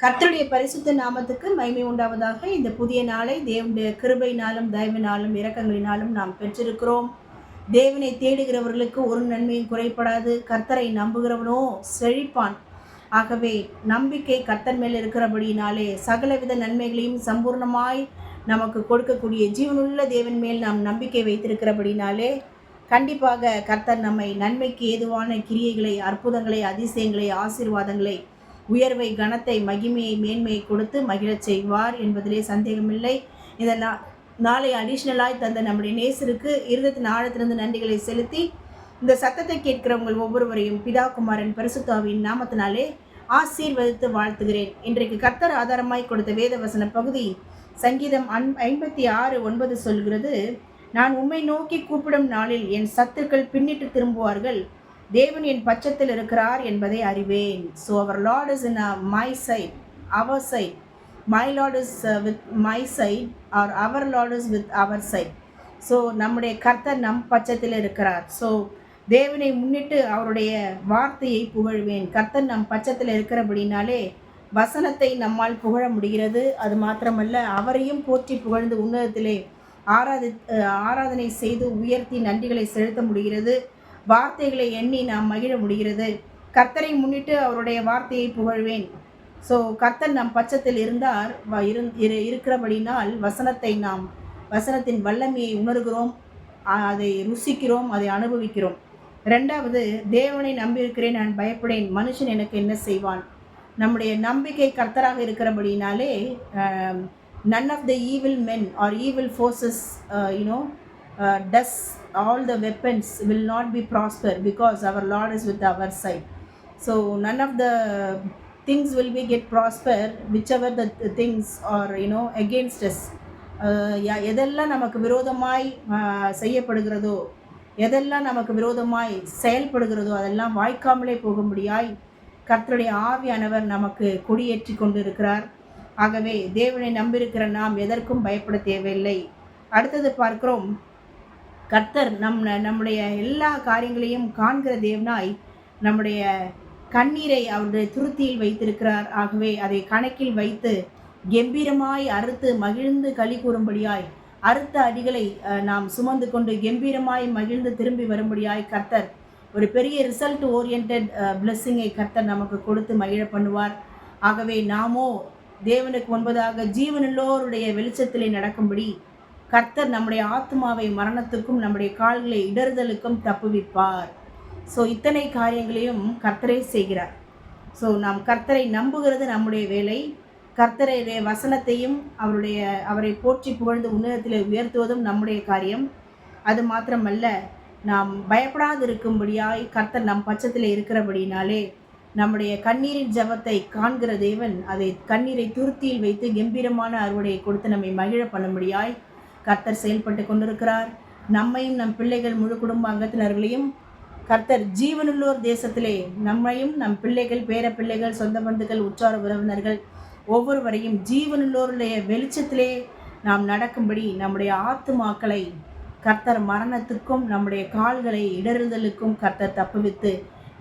கர்த்தருடைய பரிசுத்த நாமத்துக்கு மகிமை உண்டாவதாக. இந்த புதிய நாளை தேவனுடைய கிருபையினாலும் தயவினாலும் இரக்கங்களினாலும் நாம் பெற்றிருக்கிறோம். தேவனை தேடுகிறவர்களுக்கு ஒரு நன்மையும் குறைபடாது. கர்த்தரை நம்புகிறவனோ செழிப்பான். ஆகவே நம்பிக்கை கர்த்தர் மேல் இருக்கிறபடியினாலே சகலவித நன்மைகளையும் சம்பூர்ணமாய் நமக்கு கொடுக்கக்கூடிய ஜீவனுள்ள தேவன் மேல் நாம் நம்பிக்கை வைத்திருக்கிறபடினாலே கண்டிப்பாக கர்த்தர் நம்மை நன்மைக்கு ஏதுவான கிரியைகளை, அற்புதங்களை, அதிசயங்களை, ஆசீர்வாதங்களை, உயர்வை, கனத்தை, மகிமையை, மேன்மையை கொடுத்து மகிழச் செய்வார் என்பதிலே சந்தேகமில்லை. இந்த நாளை அடிஷ்னலாய் தந்த நம்முடைய நேசருக்கு இருதத்தின் ஆழத்திலிருந்து நன்றிகளை செலுத்தி இந்த சத்தத்தை கேட்கிறவங்கள் ஒவ்வொருவரையும் பிதா, குமாரன், பரிசுத்தாவின் நாமத்தினாலே ஆசீர்வதித்து வாழ்த்துகிறேன். இன்றைக்கு கர்த்தர் ஆதாரமாய் கொடுத்த வேத வசன பகுதி சங்கீதம் 56:9 சொல்கிறது, நான் உம்மை நோக்கி கூப்பிடும் நாளில் என் சத்துக்கள் பின்னிட்டு திரும்புவார்கள். தேவன் என் பட்சத்தில் இருக்கிறார் என்பதை அறிவேன். So our lord is in my side, our side. My lord is with my side or our lord is with our side. So நம்முடைய கர்த்தர் நம் பட்சத்தில் இருக்கிறார். ஸோ தேவனை முன்னிட்டு அவருடைய வார்த்தையை புகழ்வேன். கர்த்தர் நம் பட்சத்தில் இருக்கிறபடினாலே வசனத்தை நம்மால் புகழ முடிகிறது. அது மாத்திரமல்ல, அவரையும் போற்றி புகழ்ந்து உன்னதத்திலே ஆராதனை செய்து உயர்த்தி நன்றிகளை செலுத்த முடிகிறது. வார்த்தைகளை எண்ணி நாம் மகிழ முடிகிறது. கர்த்தரை முன்னிட்டு அவருடைய வார்த்தையை புகழ்வேன். ஸோ கர்த்தர் நம் பட்சத்தில் இருக்கிறபடினால் வசனத்தின் வல்லமையை உணர்கிறோம், அதை ருசிக்கிறோம், அதை அனுபவிக்கிறோம். ரெண்டாவது, தேவனை நம்பியிருக்கிறேன், நான் பயப்படேன், மனுஷன் எனக்கு என்ன செய்வான். நம்முடைய நம்பிக்கை கர்த்தராக இருக்கிறபடினாலே none of the evil men or evil forces does all the weapons will not be prosper because our Lord is with our side. So none of the things will be get prosper whichever the things are against us. எதெல்லாம் நமக்கு விரோதமாய் செய்யப்படுகிறதோ, எதெல்லாம் நமக்கு விரோதமாய் செயல்படுகிறதோ அதெல்லாம் வாய்க்காமலே போகும்படியாய் கர்த்தருடைய ஆவியானவர் நமக்கு கொடியேற்றி கொண்டு இருக்கிறார். ஆகவே தேவனை நம்பியிருக்கிற நாம் எதற்கும் பயப்பட தேவையில்லை. அடுத்தது பார்க்கிறோம், கர்த்தர் நம்முடைய எல்லா காரியங்களையும் காண்கிற தேவனாய் நம்முடைய கண்ணீரை அவருடைய துருத்தியில் வைத்திருக்கிறார். ஆகவே அதை கணக்கில் வைத்து கம்பீரமாய் அறுத்து மகிழ்ந்து களி கூறும்படியாய், அறுத்த அடிகளை நாம் சுமந்து கொண்டு கம்பீரமாய் மகிழ்ந்து திரும்பி வரும்படியாய் கர்த்தர் ஒரு பெரிய ரிசல்ட் ஓரியன்ட் பிளெஸ்ஸிங்கை கர்த்தர் நமக்கு கொடுத்து மகிழ பண்ணுவார். ஆகவே நாமோ தேவனுக்கு முன்பதாக ஜீவனுள்ளோருடைய வெளிச்சத்திலே நடக்கும்படி கர்த்தர் நம்முடைய ஆத்மாவை மரணத்துக்கும் நம்முடைய கால்களை இடறுதலுக்கும் தப்புவிப்பார். ஸோ இத்தனை காரியங்களையும் கர்த்தரே செய்கிறார். ஸோ நாம் கர்த்தரை நம்புகிறது நம்முடைய வேலை. கர்த்தருடைய வசனத்தையும் அவரை போற்றி புகழ்ந்து உன்னதத்தில் உயர்த்துவதும் நம்முடைய காரியம். அது மாத்திரமல்ல, நாம் பயப்படாது இருக்கும்படியாய் கர்த்தர் நம் பட்சத்தில் இருக்கிறபடினாலே நம்முடைய கண்ணீரின் ஜபத்தை காண்கிற தேவன் அதை கண்ணீரை துருத்தியில் வைத்து கம்பீரமான அறுவடையை கொடுத்து நம்மை மகிழ பண்ணும்படியாய் கர்த்தர் செயல்பட்டு கொண்டிருக்கிறார். நம்மையும் நம் பிள்ளைகள் முழு குடும்ப அங்கத்தினர்களையும் கர்த்தர் ஜீவனுள்ளோர் தேசத்திலே நம்மையும் நம் பிள்ளைகள், பேர பிள்ளைகள், சொந்த பந்துகள், உற்றார உறவினர்கள் ஒவ்வொருவரையும் ஜீவனுள்ளோருடைய வெளிச்சத்திலே நாம் நடக்கும்படி நம்முடைய ஆத்துமாக்களை கர்த்தர் மரணத்துக்கும் நம்முடைய கால்களை இடறுதலுக்கும் கர்த்தர் தப்புவித்து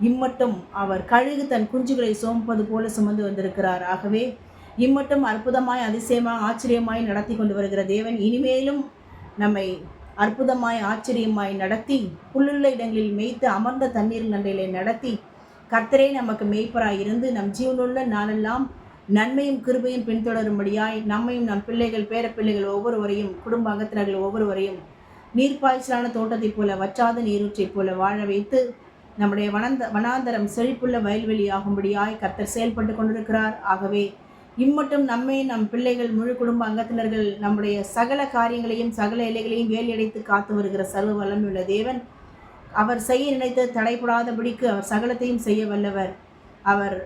இம்மட்டும் அவர் கழுகு தன் குஞ்சுகளை சுமப்பது போல சுமந்து வந்திருக்கிறார். ஆகவே இம்மட்டும் அற்புதமாய், அதிசயமாய், ஆச்சரியமாய் நடத்தி கொண்டு வருகிற தேவன் இனிமேலும் நம்மை அற்புதமாய், ஆச்சரியமாய் நடத்தி புல்லுள்ள இடங்களில் மேய்த்து அமர்ந்த தண்ணீர் நண்டையிலே நடத்தி கர்த்தரே நமக்கு மேய்ப்பராய் இருந்து நம் ஜீவனுள்ள நாளெல்லாம் நன்மையும் கிருபையும் பின்தொடரும்படியாய் நம்மையும் நம் பிள்ளைகள், பேர பிள்ளைகள் ஒவ்வொருவரையும், குடும்ப அங்கத்தினர்கள் ஒவ்வொருவரையும் நீர்ப்பாய்ச்சலான தோட்டத்தைப் போல, வற்றாத நீரூற்றைப் போல வாழ வைத்து நம்முடைய வனாந்தரம் செழிப்புள்ள வயல்வெளி ஆகும்படியாய் கர்த்தர் செயல்பட்டு கொண்டிருக்கிறார். ஆகவே இம்மட்டும் நம்மை, நம் பிள்ளைகள், முழு குடும்ப அங்கத்தினர்கள் நம்முடைய சகல காரியங்களையும் சகல இலைகளையும் வேலையடைத்து காத்து வருகிற சர்வ வல்லமையுள்ள தேவன் அவர் செய்ய நினைத்து தடைப்படாதபடிக்கு அவர் சகலத்தையும் செய்ய வல்லவர். அவர்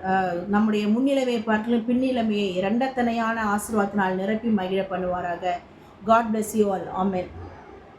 நம்முடைய முன்னிலைமையை பார்க்கலும் பின்னிலைமையை இரண்டத்தனையான ஆசீர்வாதத்தினால் நிரப்பி மகிழ பண்ணுவாராக. God bless you all. Amen.